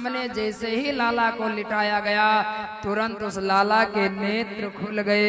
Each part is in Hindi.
सामने जैसे ही लाला को लिटाया गया तुरंत उस लाला के नेत्र खुल गए।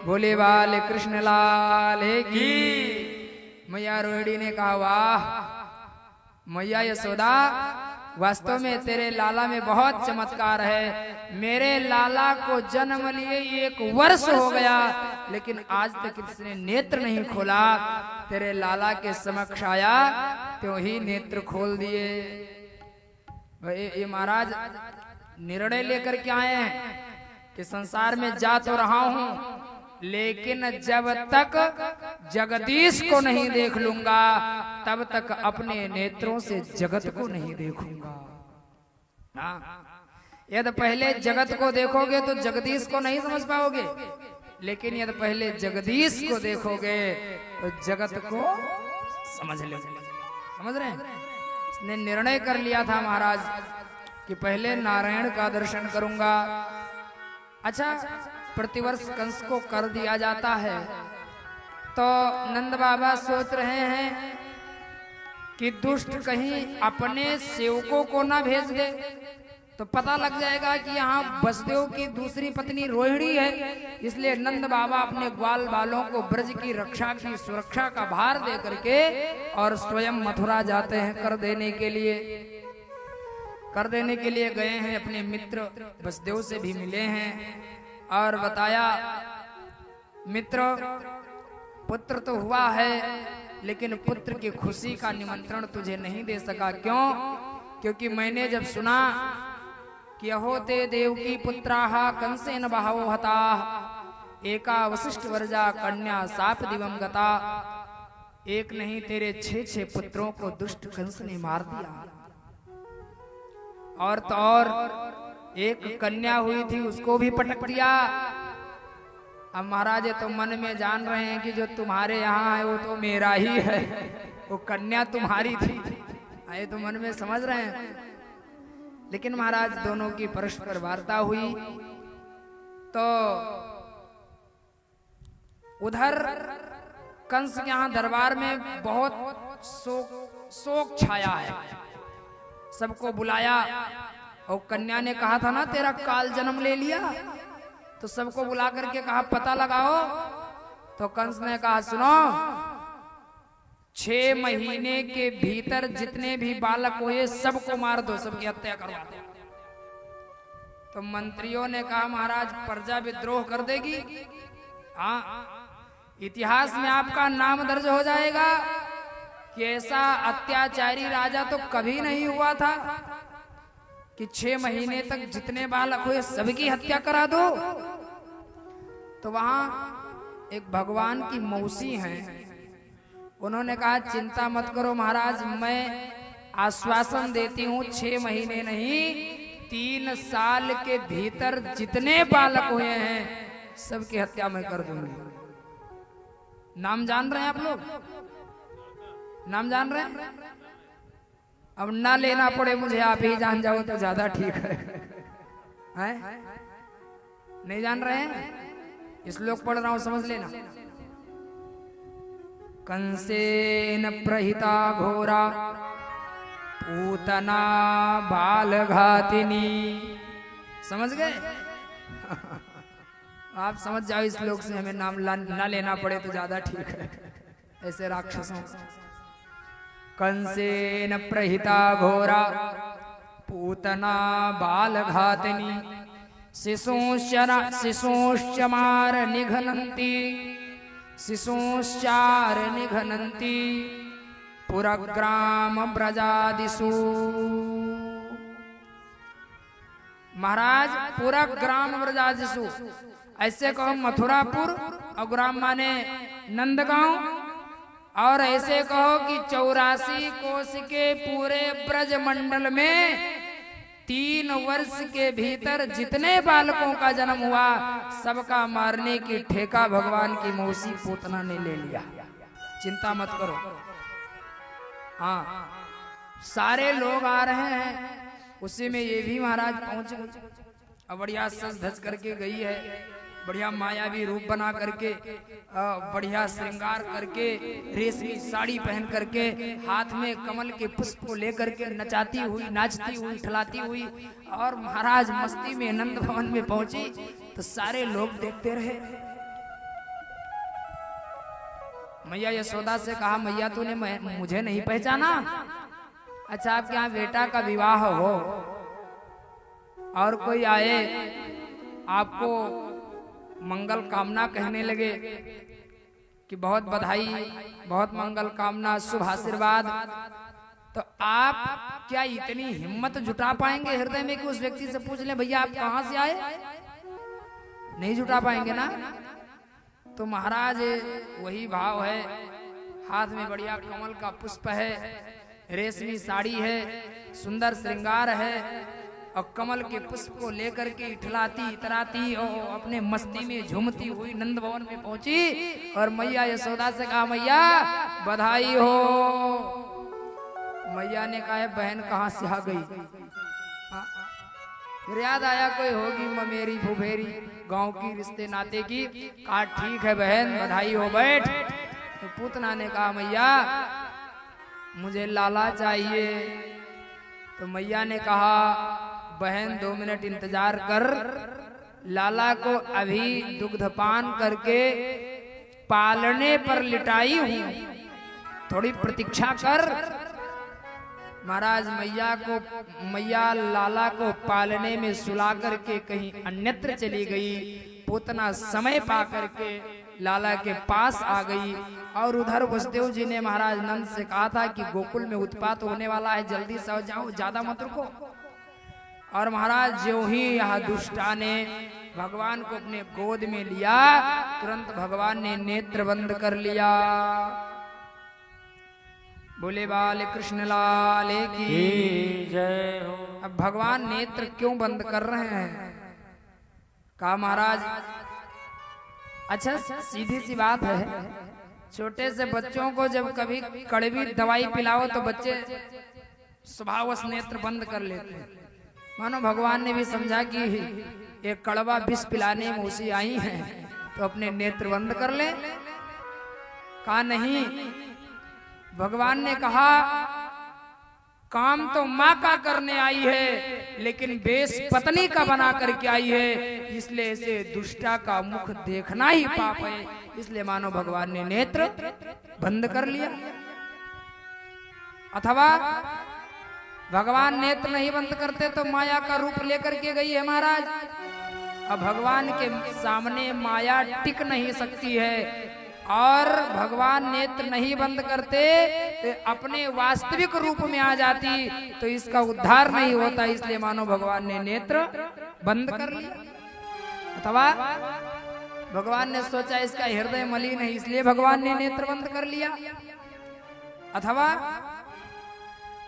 भोले बाल कृष्ण लाल की। मैया रोहिणी ने कहा, वाह मैया यशोदा, वास्तव में तेरे लाला में बहुत चमत्कार है। मेरे लाला को जन्म लिए 1 वर्ष हो गया, लेकिन आज तक इसने नेत्र नहीं खोला। तेरे लाला के समक्ष आया त्यों ही नेत्र खोल दिए। ये महाराज निर्णय लेकर के आए हैं कि संसार में जा तो रहा हूं, लेकिन जब तक जगदीश को नहीं देख लूंगा तब तक अपने नेत्रों से जगत को नहीं देखूंगा। यदि पहले जगत को देखोगे तो जगदीश को नहीं समझ पाओगे, लेकिन यदि पहले जगदीश को देखोगे तो जगत को समझ लोगे। समझ रहे हैं? इसने निर्णय कर लिया था महाराज कि पहले नारायण का दर्शन करूंगा। अच्छा, प्रतिवर्ष कंस को कर दिया जाता है, तो नंद बाबा सोच रहे हैं कि दुष्ट कहीं अपने सेवकों को ना भेज दे, तो पता लग जाएगा कि यहाँ वसुदेव की दूसरी पत्नी रोहिणी है। इसलिए नंद बाबा अपने ग्वाल बालों को ब्रज की रक्षा की सुरक्षा का भार दे करके और स्वयं मथुरा जाते हैं कर देने के लिए गए हैं। अपने मित्र वसुदेव से भी मिले हैं और बताया, मित्र पुत्र तो हुआ है, लेकिन पुत्र की खुशी का निमंत्रण तुझे नहीं दे सका। क्यों? क्योंकि मैंने जब सुना कि अहो ते देवकी पुत्राः कंसेन बहवो हताः एका वसिष्ठ वर्जा कन्या साप दिवम गता। एक नहीं तेरे 6 पुत्रों को दुष्ट कंस ने मार दिया, और तो और एक कन्या हुई थी उसको भी पटक दिया। अब महाराज तो मन में जान रहे हैं कि जो तुम्हारे यहाँ है वो तो मेरा ही है, वो कन्या तुम्हारी थी। आए तो मन में समझ रहे हैं। लेकिन महाराज दोनों की परस्पर वार्ता हुई तो उधर कंस के यहाँ दरबार में बहुत शोक छाया है। सबको बुलाया और कन्या ने कहा था ना तेरा काल जन्म ले लिया, तो सबको बुला करके कहा पता लगाओ। तो कंस ने कहा सुनो, 6 महीने के भीतर जितने भी बालक हुए सबको मार दो, सबकी हत्या करवा दो। तो मंत्रियों ने कहा महाराज प्रजा विद्रोह कर देगी, हाँ इतिहास में आपका नाम दर्ज हो जाएगा कि ऐसा अत्याचारी राजा तो कभी नहीं हुआ था कि 6 महीने तक जितने बालक हुए सबकी हत्या करा दो। तो वहां एक भगवान की मौसी हैं, उन्होंने कहा चिंता मत करो महाराज, मैं आश्वासन देती हूँ 6 महीने नहीं 3 साल के भीतर जितने बालक हुए हैं सबकी हत्या मैं कर दूंगी। नाम जान रहे हैं आप लोग? नाम जान रहे हैं? अब ना लेना पड़े मुझे, आप ही जान जाओ तो ज्यादा ठीक है। नहीं जान रहे हैं? श्लोक पढ़ रहा हूं, समझ लेना। कंसेन प्रहिता घोरा पूतना बालघातिनी। समझ गए? आप समझ जाओ इस श्लोक से, हमें नाम ना लेना पड़े तो ज्यादा ठीक है ऐसे राक्षसों। कंसेन प्रहिता घोरा पूतना बालघातिनी शिशूश्चार निघनन्ति शिशूश्चार निघनन्ति पुरग्राम ब्रजादिषु। महाराज पुरग्राम ब्रजादिषु ऐसे कहो मथुरापुर, और ग्राम माने नंदगांव, और ऐसे कहो कि 84 कोस के पूरे ब्रज मंडल में 3 वर्ष के भीतर जितने बालकों का जन्म हुआ सबका मारने की ठेका भगवान की मौसी पूतना ने ले लिया। चिंता मत करो, हाँ सारे लोग आ रहे हैं। उसी में ये भी महाराज पहुंच गए, अब बढ़िया सज धज करके गई है। बढ़िया मायावी रूप बना करके, बढ़िया श्रृंगार करके, रेशमी साड़ी पहन करके, हाथ में कमल के पुष्प को लेकर के नचाती हुई, नाचती हुई, ठलाती हुई, और महाराज मस्ती में नंद भवन में पहुंची तो सारे लोग देखते रहे। मैया यशोदा से कहा, मैया तूने मुझे नहीं पहचाना? अच्छा, आपके यहाँ बेटा का विवाह हो और कोई आए आपको मंगल कामना कहने लगे कि बहुत बधाई, बहुत मंगल कामना, शुभ आशीर्वाद, तो आप क्या इतनी हिम्मत जुटा पाएंगे हृदय में कि उस व्यक्ति से पूछ ले भैया आप कहां से आए? नहीं जुटा पाएंगे ना। तो महाराज वही भाव है, हाथ में बढ़िया कमल का पुष्प है, रेशमी साड़ी है, सुंदर श्रृंगार है, और कमल के पुष्प को लेकर के इठलाती इतराती और अपने मस्ती में झूमती हुई नंद भवन में पहुंची और मैया यशोदा से कहा, मैया बधाई हो। मैया ने कहा, बहन कहाँ से आ गई? फिर याद आया कोई होगी ममेरी फुफेरी गांव की, रिश्ते नाते की। कहा ठीक है बहन, बधाई हो, बैठ। तो पूतना ने कहा, मैया मुझे लाला चाहिए। तो मैया ने कहा, बहन 2 मिनट इंतजार कर, लाला को अभी दुग्धपान करके पालने पर लिटाई हूं, थोड़ी प्रतीक्षा कर। महाराज मैया लाला को पालने में सुला करके कहीं अन्यत्र चली गई। पूतना समय पा करके लाला के पास आ गई और उधर वसुदेव जी ने महाराज नंद से कहा था कि गोकुल में उत्पात होने वाला है, जल्दी से जाओ, ज्यादा मत रुको। और महाराज ज्यों ही यह दुष्टा ने भगवान को अपने गोद में लिया, तुरंत भगवान ने नेत्र बंद कर लिया। बोले बाल कृष्ण लाल की जय हो। अब भगवान नेत्र क्यों बंद कर रहे हैं? कहा महाराज, अच्छा सीधी सी बात है, छोटे से बच्चों को जब कभी कड़वी दवाई पिलाओ तो बच्चे स्वभावश नेत्र बंद कर लेते हैं। मानो भगवान ने भी समझा कि एक कड़वा विष पिलाने में उसी आई है तो अपने नेत्र बंद कर ले। कहा नहीं, भगवान ने कहा काम तो माँ का करने आई है लेकिन बेश पत्नी का बना करके आई है, इसलिए इसे दुष्टा का मुख देखना ही पाप है। इसलिए मानो भगवान ने नेत्र बंद कर लिया। अथवा भगवान नेत्र नहीं बंद करते तो माया का रूप लेकर के गई है महाराज। अब भगवान के सामने माया टिक नहीं सकती है और भगवान नेत्र नहीं बंद करते तो अपने वास्तविक रूप में आ जाती तो इसका उद्धार नहीं होता। इसलिए मानो भगवान ने नेत्र बंद कर लिया। अथवा भगवान ने सोचा इसका हृदय मलिन है इसलिए भगवान ने नेत्र बंद कर लिया। अथवा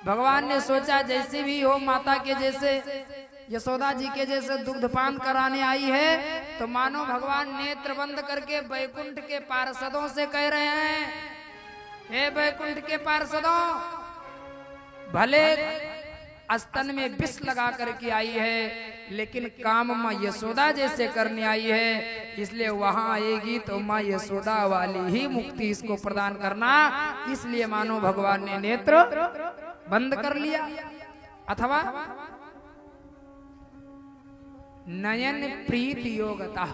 भगवान ने सोचा जैसे भी हो माता के जैसे यशोदा जी के जैसे दुग्धपान कराने आई है तो मानो भगवान नेत्र बंद करके बैकुंठ के पार्षदों से कह रहे हैं, हे बैकुंठ के पार्षदों, भले स्तन में विष लगा करके आई है लेकिन काम माँ यशोदा जैसे करने आई है, इसलिए वहां आएगी तो माँ यशोदा वाली ही मुक्ति इसको प्रदान करना। इसलिए मानो भगवान ने नेत्र बंद कर लिया। अथवा नयन प्रीत योगता,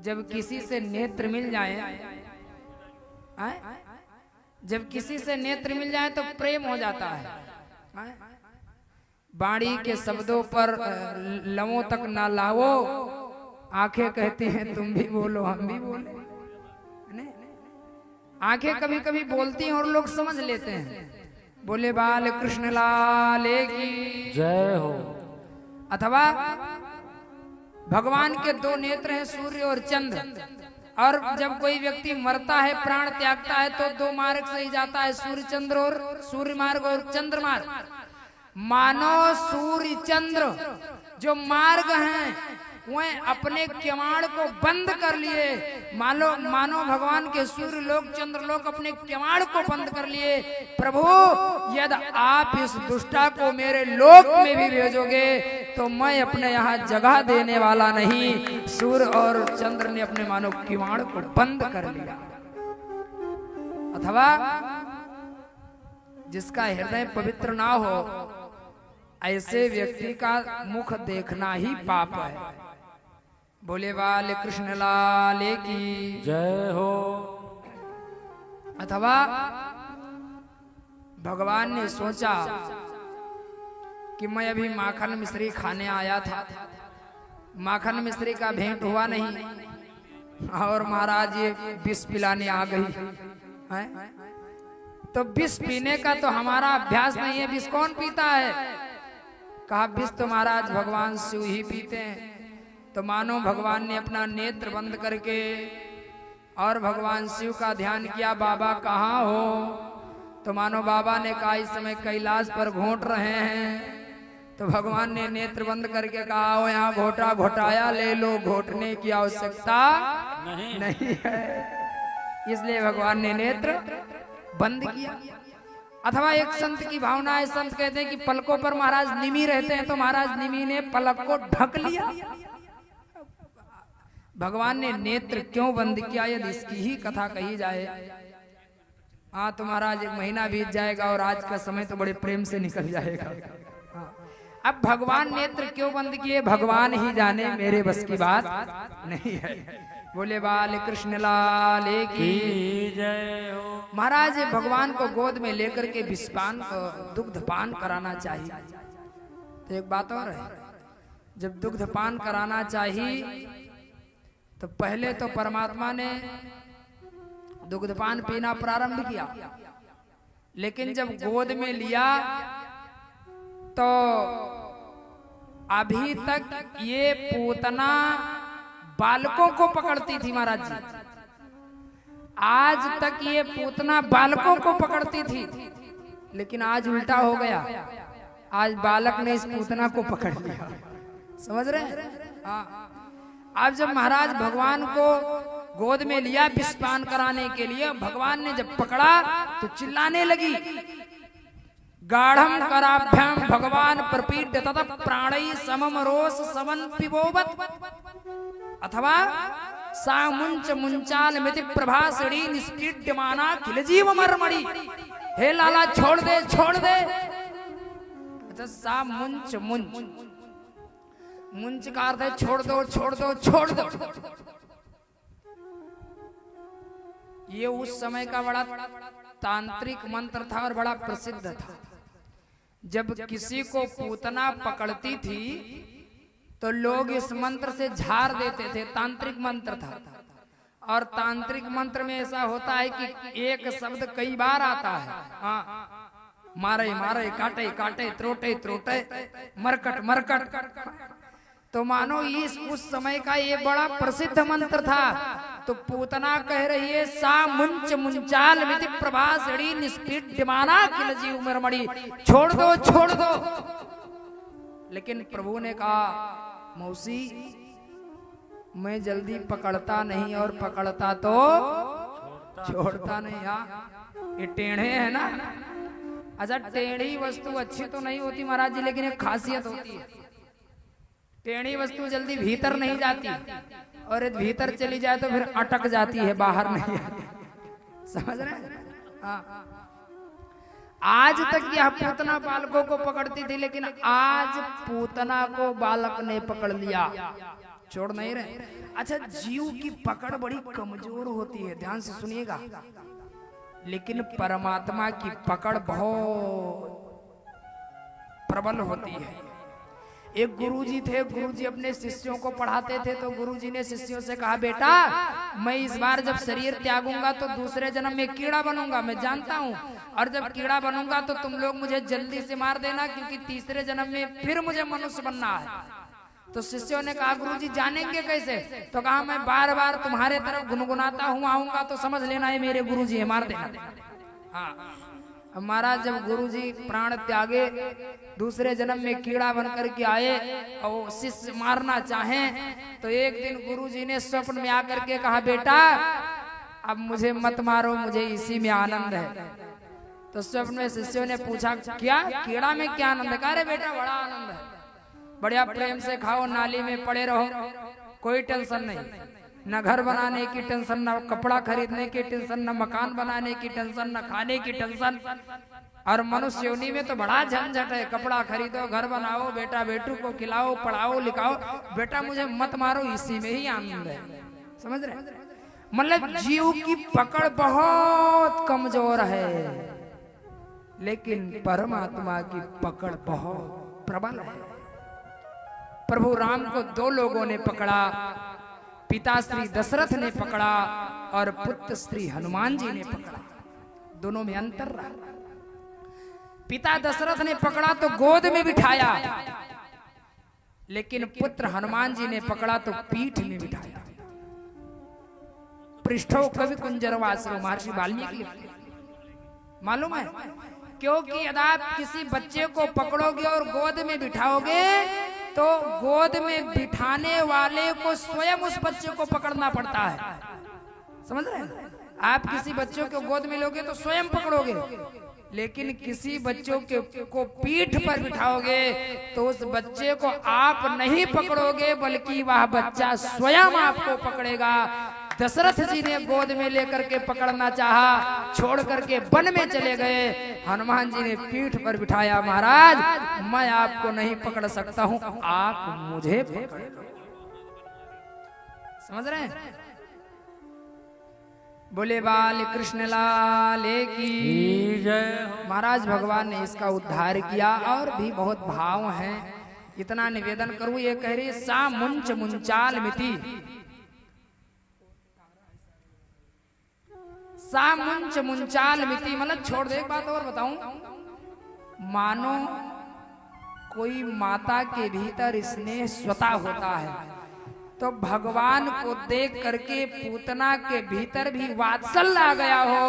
जब किसी से नेत्र मिल जाए, जब किसी से नेत्र मिल जाए तो प्रेम हो जाता है। बाणी के शब्दों पर लवों तक ना लाओ, आंखें कहती हैं तुम भी बोलो हम भी बोले। आंखें कभी कभी बोलती हैं और लोग समझ लेते हैं। बोले बाल कृष्ण लाल की जय हो। अथवा भगवान के 2 नेत्र हैं, सूर्य और चंद्र, और जब कोई व्यक्ति मरता है प्राण त्यागता है तो 2 मार्ग से ही जाता है, सूर्य चंद्र और सूर्य मार्ग और चंद्र मार्ग। मानो सूर्य चंद्र जो मार्ग हैं वह अपने किवाड़ को बंद कर लिए। मानो भगवान के सूर्य लोक चंद्र लोक अपने किवाड़ को बंद कर लिए। प्रभु यदि आप इस दुष्टा को मेरे लोक में भी भेजोगे तो मैं अपने यहाँ जगह देने वाला नहीं। सूर्य और चंद्र ने अपने मानो किवाड़ को बंद कर लिया। अथवा जिसका हृदय पवित्र ना हो ऐसे व्यक्ति का मुख देखना ही पाप है। बोले बाल कृष्ण लाल की जय हो। अथवा भगवान ने सोचा कि मैं अभी माखन मिश्री खाने आया था, माखन मिश्री का भेंट हुआ नहीं और महाराज ये विष पिलाने आ गई है। तो विष पीने का तो हमारा अभ्यास नहीं है, विष कौन पीता है? कहा विष तो महाराज भगवान शिव ही पीते हैं। तो मानो भगवान ने अपना नेत्र बंद करके और भगवान शिव का ध्यान किया, बाबा कहाँ हो? तो मानो बाबा ने कहा इस समय कैलाश पर घोट रहे हैं। तो भगवान ने नेत्र बंद करके कहा वो यहाँ घोटा घोटाया ले लो, घोटने की आवश्यकता नहीं है। इसलिए भगवान ने नेत्र बंद किया। अथवा एक संत की भावना है, संत कहते हैं कि पलकों पर महाराज निमी रहते हैं, तो महाराज निमी ने पलक को ढक लिया। भगवान ने नेत्र क्यों बंद किया यदि इसकी ही कथा कही जाए, हाँ तो महाराज एक महीना बीत जाएगा और आज का समय तो बड़े प्रेम से निकल जाएगा। अब भगवान नेत्र क्यों बंद किए भगवान ही जाने, मेरे बस की बात नहीं है। बोले बाल कृष्ण लाल की जय हो। महाराज भगवान को गोद में लेकर के विषपान दुग्धपान कराना चाहिए। तो एक बात और है, जब दुग्धपान कराना चाहिए तो पहले तो परमात्मा ने दुग्धपान पीना प्रारंभ किया, लेकिन जब गोद में लिया तो अभी तक ये पूतना बालकों को पकड़ती थी महाराज जी। आज तक ये पूतना बालकों को पकड़ती थी, लेकिन आज उल्टा हो गया, आज बालक ने इस पूतना को पकड़ लिया। समझ रहे हैं? हाँ। अब जब महाराज भगवान को गोद में लिया विषपान कराने के लिए, भगवान ने जब पकड़ा तो चिल्लाने लगी, गाढ़म कराभ्याम भगवान प्रपीड्य तत प्राणै समम रोष समन पिबोवत। अथवा सा मुंच मुंचाल मिति प्रभासड़ी निष्पीड्यमाना किल जीव मरमड़ी। हे लाला छोड़ दे छोड़ दे। अच्छा सा मुंच मुंच, मुंच का अर्थ है छोड़ दो छोड़ दो छोड़ दो। ये उस समय का बड़ा तांत्रिक मंत्र था और बड़ा प्रसिद्ध था। जब किसी को पूतना पकड़ती थी तो लोग इस मंत्र से झाड़ देते थे, तांत्रिक मंत्र था। और तांत्रिक मंत्र में ऐसा होता है कि एक शब्द कई बार आता है। हाँ, मारे मारे, काटे काटे, त्रोटे त्रोटे, मरकट मरकट। तो मानो इस उस समय का ये बड़ा प्रसिद्ध मंत्र था। तो पूतना कह रही है सा मुंच मुंचाल मिति प्रभासड़ी निष्पीड्यमाना किल जीव मरमड़ी। छोड़ दो छोड़ दो। लेकिन प्रभु ने कहा मौसी मैं जल्दी पकड़ता नहीं और पकड़ता तो छोड़ता नहीं। हाँ ये टेढ़े है ना। अच्छा टेढ़ी वस्तु अच्छी तो नहीं होती महाराज जी, लेकिन एक खासियत होती है, टेढ़ी वस्तु जल्दी भीतर नहीं जाती और यदि भीतर चली जाए तो फिर अटक जाती है, बाहर नहीं आती। समझ रहे हैं? हाँ। आज तक यह पूतना बालकों को पकड़ती थी, लेकिन आज पूतना को बालक ने पकड़ लिया, छोड़ नहीं रहे। अच्छा जीव की पकड़ बड़ी कमजोर होती है, ध्यान से सुनिएगा, लेकिन परमात्मा की पकड़ बहुत प्रबल होती है। एक गुरुजी थे, गुरुजी अपने शिष्यों को पढ़ाते थे। तो गुरुजी ने शिष्यों से कहा बेटा मैं इस बार जब शरीर त्यागूंगा तो दूसरे जन्म में कीड़ा बनूंगा, मैं जानता हूँ। और जब कीड़ा बनूंगा तो तुम लोग मुझे जल्दी से मार देना, क्योंकि तीसरे जन्म में फिर मुझे मनुष्य बनना है। तो शिष्यों ने कहा गुरुजी जानेंगे कैसे? तो कहा मैं बार बार तुम्हारे तरफ गुनगुनाता हूँ आऊंगा तो समझ लेना है मेरे गुरुजी है, मार देना। हाँ अब महाराज जब गुरुजी प्राण त्यागे, दूसरे जन्म में कीड़ा बन करके आए और शिष्य मारना चाहें, तो एक दिन गुरुजी ने स्वप्न में आकर के कहा, बेटा अब मुझे मत मारो, मुझे इसी में आनंद है। तो स्वप्न में शिष्यों ने पूछा, क्या कीड़ा में क्या आनंद है? कहा, अरे बेटा बड़ा आनंद है, बढ़िया प्रेम से खाओ, नाली में पड़े रहो, कोई टेंशन नहीं, न घर बनाने की टेंशन, न कपड़ा खरीदने की टेंशन, न मकान बनाने की टेंशन, न खाने की टेंशन। और मनुष्य योनि में तो बड़ा झंझट है, कपड़ा खरीदो, घर बनाओ, बेटा बेटू को खिलाओ, पढ़ाओ लिखाओ, बेटा मुझे मत मारो, इसी में ही आनंद है। समझ रहे? मतलब जीव की पकड़ बहुत कमजोर है, लेकिन परमात्मा की पकड़ बहुत प्रबल है। प्रभु राम को दो लोगों ने पकड़ा, पिता श्री दशरथ ने पकड़ा और पुत्र श्री हनुमान जी ने पकड़ा। दोनों में अंतर रहा। पिता दशरथ ने पकड़ा तो गोद में बिठाया, लेकिन पुत्र हनुमान जी ने पकड़ा तो पीठ में बिठाया। पृष्ठो कवि कुंजरवासो, महर्षि वाल्मीकि लिखते। मालूम है? क्योंकि यदि आप किसी बच्चे को पकड़ोगे और गोद में बिठाओगे तो गोद में बिठाने वाले को स्वयं उस बच्चे को पकड़ना पड़ता है। समझ रहे हैं? आप किसी बच्चों को गोद में लोगे तो स्वयं पकड़ोगे, लेकिन किसी बच्चों को पीठ पर बिठाओगे तो उस बच्चे को आप नहीं पकड़ोगे, बल्कि वह बच्चा स्वयं आपको पकड़ेगा। दशरथ जी ने गोद में लेकर के पकड़ना चाहा, छोड़ करके वन में चले गए। हनुमान जी ने पीठ पर बिठाया, महाराज मैं आपको नहीं पकड़ सकता हूं, आप मुझे पकड़ लो। समझ रहे हैं? बोले बाल कृष्ण लाल की जय। महाराज भगवान ने इसका उद्धार किया। और भी बहुत भाव हैं, इतना निवेदन करूं। ये कह रही, सा मुंच मुंचाल मिति, सा मुंच मुंचाल मिति, मतलब छोड़ दे। एक बात और बताऊं, मानो कोई माता के भीतर स्नेह स्वतः होता है, तो भगवान को देख करके पूतना के भीतर भी वात्सल्य आ गया हो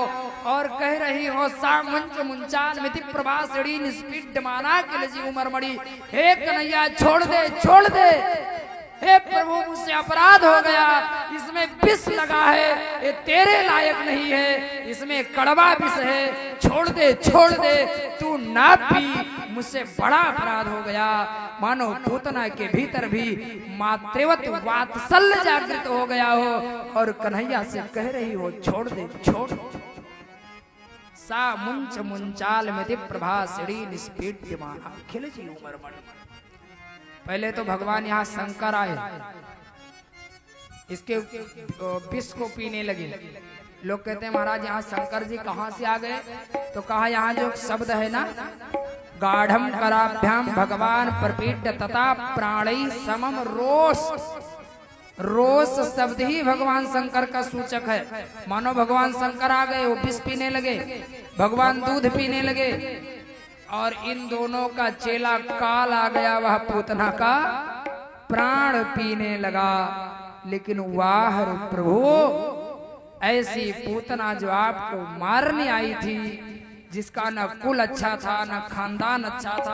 और कह रही हो, सा मुंच मुंचाल मिति प्रभासड़ी निष्पीड माना के लजी उमर मड़ी। हे कन्हैया छोड़ दे, छोड़ दे, हे प्रभु मुझसे अपराध हो गया, इसमें विष लगा है, ये तेरे लायक नहीं है, इसमें कड़वा विष है, छोड़ दे, छोड़ दे, तू ना पी, मुझसे बड़ा अपराध हो गया। मानो पूतना के भीतर भी मातृवत वात्सल्य जागृत हो गया हो और कन्हैया से कह रही हो, छोड़ दे, छोड़। सा मुंच मुंचाल में प्रभासड़ी निष्पीड माना खिलजी उमर मणि। पहले तो भगवान यहाँ शंकर आए, इसके विष को पीने लगे। लोग कहते हैं, महाराज यहाँ शंकर जी कहाँ से आ गए? तो कहा, यहाँ जो शब्द है ना, गाढ़म कराभ्याम भगवान प्रपीड तथा प्राणी समम रोष, रोष शब्द ही भगवान शंकर का सूचक है। मानो भगवान शंकर आ गए, वो विष पीने लगे, भगवान दूध पीने लगे, और इन दोनों का चेला काल आ गया, वह पूतना का प्राण पीने लगा। लेकिन वाह प्रभु, ऐसी पूतना जो आपको मारने आई थी, जिसका न कुल अच्छा था, न खानदान अच्छा था,